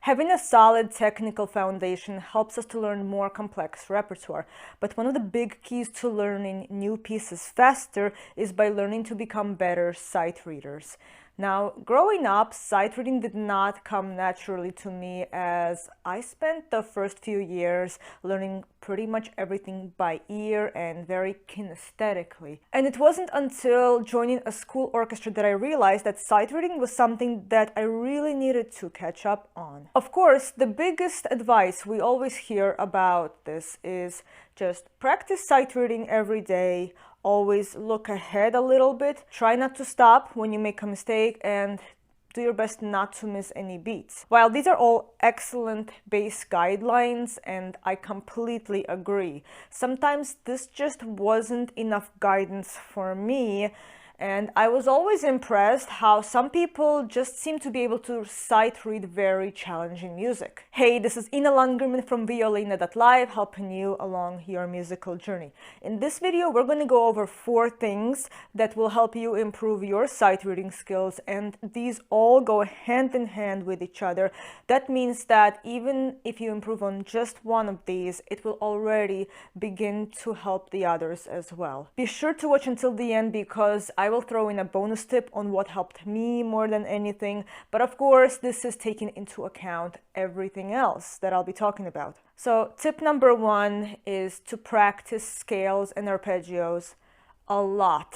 Having a solid technical foundation helps us to learn more complex repertoire, but one of the big keys to learning new pieces faster is by learning to become better sight readers. Now, growing up, sight reading did not come naturally to me, as I spent the first few years learning pretty much everything by ear and very kinesthetically. And it wasn't until joining a school orchestra that I realized that sight reading was something that I really needed to catch up on. Of course, the biggest advice we always hear about this is just practice sight reading every day. Always look ahead a little bit, try not to stop when you make a mistake, and do your best not to miss any beats. While these are all excellent base guidelines, and I completely agree, sometimes this just wasn't enough guidance for me. And I was always impressed how some people just seem to be able to sight read very challenging music. Hey, this is Langerman from Violinna.live, helping you along your musical journey. In this video, we're going to go over 4 things that will help you improve your sight reading skills, and these all go hand in hand with each other. That means that even if you improve on just one of these, it will already begin to help the others as well. Be sure to watch until the end, because I will throw in a bonus tip on what helped me more than anything, but of course this is taking into account everything else that I'll be talking about. So tip number 1 is to practice scales and arpeggios a lot.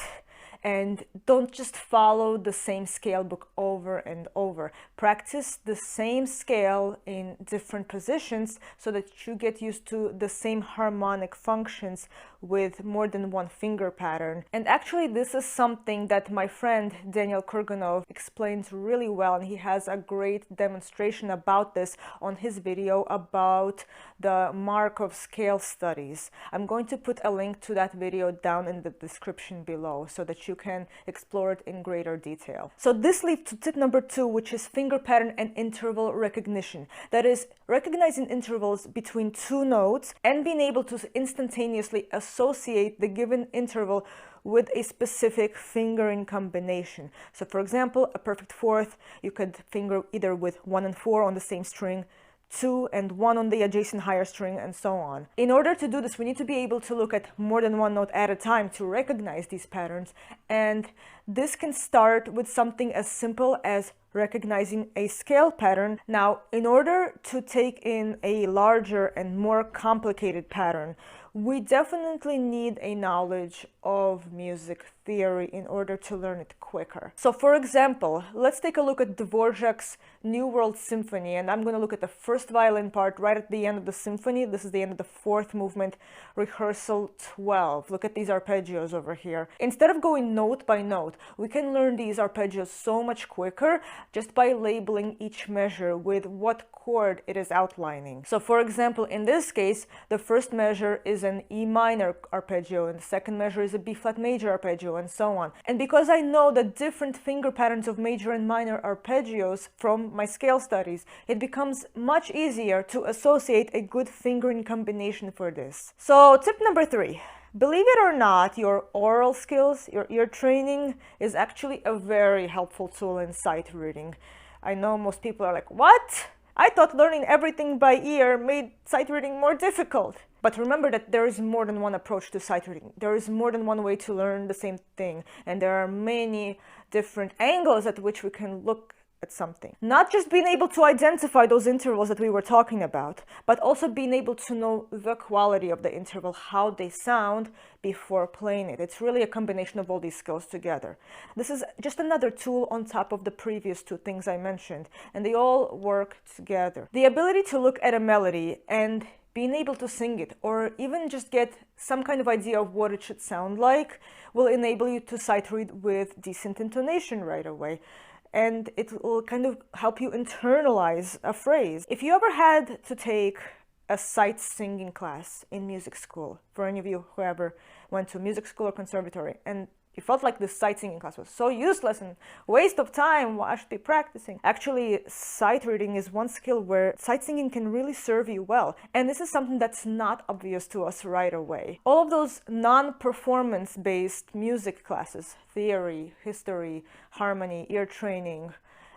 And don't just follow the same scale book over and over. Practice the same scale in different positions so that you get used to the same harmonic functions with more than one finger pattern. And actually, this is something that my friend Daniel Kurganov explains really well, and he has a great demonstration about this on his video about the Markov scale studies. I'm going to put a link to that video down in the description below so that you can explore it in greater detail. So this leads to tip number 2, which is finger pattern and interval recognition. That is, recognizing intervals between 2 notes and being able to instantaneously associate the given interval with a specific fingering combination. So for example, a perfect fourth, you could finger either with 1 and 4 on the same string, 2 and 1 on the adjacent higher string, and so on. In order to do this, we need to be able to look at more than one note at a time to recognize these patterns, and this can start with something as simple as recognizing a scale pattern. Now, in order to take in a larger and more complicated pattern, we definitely need a knowledge of music theory in order to learn it quicker. So for example, let's take a look at Dvorak's New World Symphony, and I'm going to look at the first violin part right at the end of the symphony. This is the end of the 4th movement, rehearsal 12. Look at these arpeggios over here. Instead of going note by note, we can learn these arpeggios so much quicker just by labeling each measure with what chord it is outlining. So for example, in this case, the first measure is an E minor arpeggio, and the second measure is a B flat major arpeggio, and so on. And because I know the different finger patterns of major and minor arpeggios from my scale studies, it becomes much easier to associate a good fingering combination for this. So tip number 3. Believe it or not, your oral skills, your ear training is actually a very helpful tool in sight reading. I know most people are like, what? I thought learning everything by ear made sight reading more difficult. But remember that there is more than one approach to sight reading. There is more than one way to learn the same thing, and there are many different angles at which we can look at something. Not just being able to identify those intervals that we were talking about, but also being able to know the quality of the interval, how they sound before playing it. It's really a combination of all these skills together. This is just another tool on top of the previous 2 things I mentioned, and they all work together. The ability to look at a melody and being able to sing it, or even just get some kind of idea of what it should sound like, will enable you to sight read with decent intonation right away. And it will kind of help you internalize a phrase. If you ever had to take a sight singing class in music school, for any of you who ever went to music school or conservatory, and you felt like this sight singing class was so useless and waste of time, why should be practicing? Actually, sight reading is one skill where sight singing can really serve you well. And this is something that's not obvious to us right away. All of those non-performance based music classes, theory, history, harmony, ear training,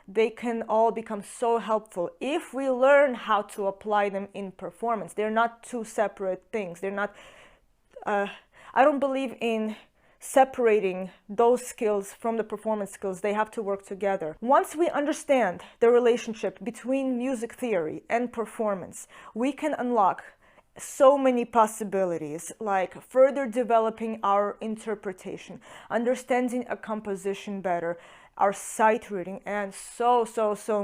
they can all become so helpful if we learn how to apply them in performance. They're not two separate things. They're not, I don't believe in separating those skills from the performance skills. They have to work together. Once we understand the relationship between music theory and performance, we can unlock so many possibilities, like further developing our interpretation, understanding a composition better, our sight reading, and so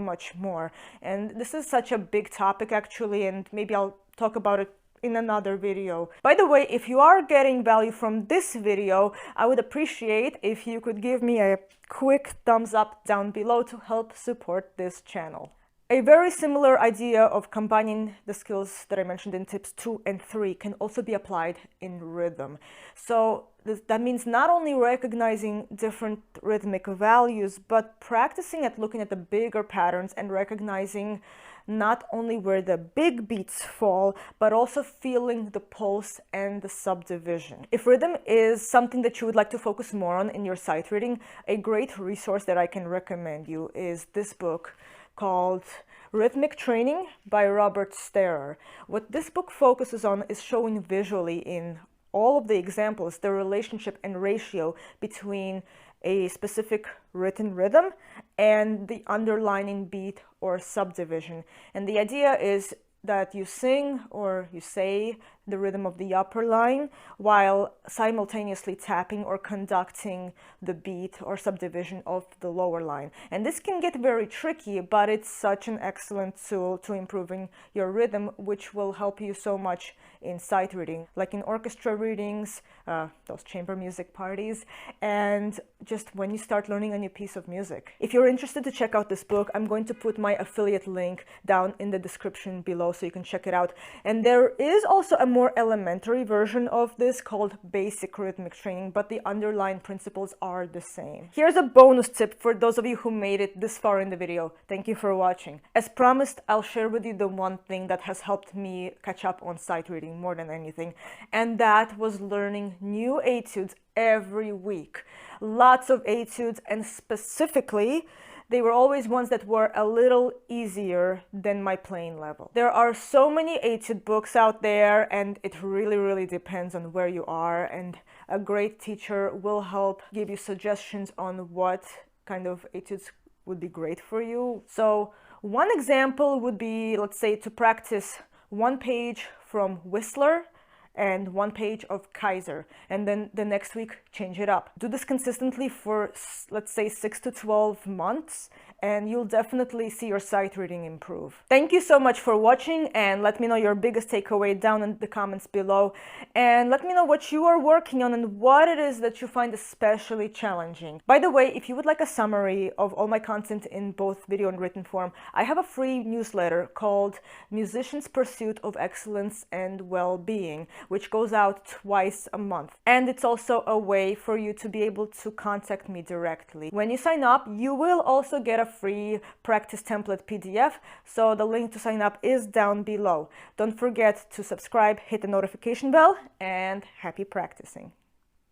much more. And this is such a big topic actually, and maybe I'll talk about it in another video. By the way, if you are getting value from this video, I would appreciate if you could give me a quick thumbs up down below to help support this channel. A very similar idea of combining the skills that I mentioned in tips 2 and 3 can also be applied in rhythm. So that means not only recognizing different rhythmic values, but practicing at looking at the bigger patterns and recognizing not only where the big beats fall, but also feeling the pulse and the subdivision. If rhythm is something that you would like to focus more on in your sight reading, a great resource that I can recommend you is this book called Rhythmic Training by Robert Sterer. What this book focuses on is showing visually in all of the examples the relationship and ratio between a specific written rhythm and the underlying beat or subdivision. And the idea is that you sing or you say the rhythm of the upper line while simultaneously tapping or conducting the beat or subdivision of the lower line. And this can get very tricky, but it's such an excellent tool to improving your rhythm, which will help you so much in sight reading, like in orchestra readings, those chamber music parties, and just when you start learning a new piece of music. If you're interested to check out this book, I'm going to put my affiliate link down in the description below so you can check it out. And there is also a more elementary version of this called Basic Rhythmic Training, but the underlying principles are the same. Here's a bonus tip for those of you who made it this far in the video. Thank you for watching. As promised, I'll share with you the one thing that has helped me catch up on sight reading more than anything, and that was learning new etudes every week. Lots of etudes, and specifically they were always ones that were a little easier than my playing level. There are so many etude books out there, and it really depends on where you are, and a great teacher will help give you suggestions on what kind of etudes would be great for you. So one example would be, let's say, to practice one page from Whistler and one page of Kaiser, and then the next week change it up. Do this consistently for, let's say, 6 to 12 months, and you'll definitely see your sight reading improve. Thank you so much for watching, and let me know your biggest takeaway down in the comments below, and let me know what you are working on and what it is that you find especially challenging. By the way, if you would like a summary of all my content in both video and written form, I have a free newsletter called Musician's Pursuit of Excellence and Well-Being, which goes out twice a month. And it's also a way for you to be able to contact me directly. When you sign up, you will also get a free practice template PDF, so the link to sign up is down below. Don't forget to subscribe, hit the notification bell, and happy practicing.